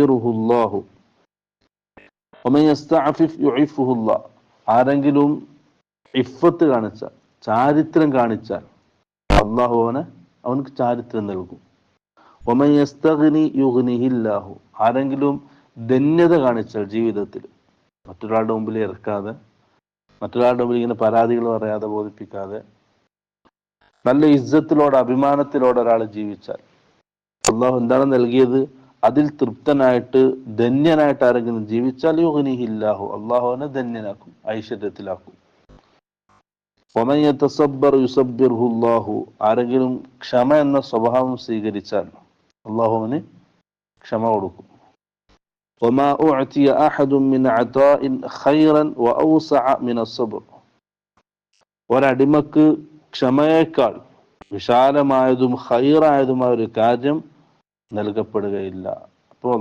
യുസബ്ബിറുഹുല്ലാഹു വമൻ യസ്തഅഫിഫ് യുഇഫുഹുല്ലാഹ്. ആരെങ്കിലും ഇഫ്ഫത്ത് കാണിച്ചാൽ, ചാരിത്രം കാണിച്ചാൽ അള്ളാഹു അവനക്ക് ചാരിത്രം നൽകും. വമൻ യസ്തഗ്നി യുഗ്നിഹില്ലാഹു. ആരെങ്കിലും ധന്യത കാണിച്ചാൽ ജീവിതത്തിൽ, മറ്റൊരാളുടെ മുമ്പിൽ ഇറക്കാതെ, മറ്റൊരാളുടെ മുമ്പിൽ ഇങ്ങനെ പരാതികൾ പറയാതെ, ബോധിപ്പിക്കാതെ, നല്ല ഇസ്സത്തിലോടെ അഭിമാനത്തിലോടെ ഒരാൾ ജീവിച്ചാൽ, അള്ളാഹു എന്താണ് നൽകിയത് അതിൽ തൃപ്തനായിട്ട് ധന്യനായിട്ട് ആരെങ്കിലും ജീവിച്ചാൽ യുഗ്നിഹില്ലാഹു, അള്ളാഹു അവനെ ധന്യനാക്കും, ഐശ്വര്യത്തിലാക്കും. വമൻ യതസബ്ബർ യുസബ്ബിർഹുല്ലാഹു. ആരെങ്കിലും ക്ഷമ എന്ന സ്വഭാവം സ്വീകരിച്ചാൽ അള്ളാഹു അവന് ക്ഷമ കൊടുക്കും. വമാ ഉഅതിയ അഹദുൻ മിൻ അതാഇൻ ഖൈറൻ വഔസഅ മിന അസ്സബ്ർ. ഒരടിമക്ക് ക്ഷമയേക്കാൾ വിശാലമായതും ഖൈറായതുമായ ഒരു കാര്യം നൽകപ്പെടുകയില്ല. അപ്പോൾ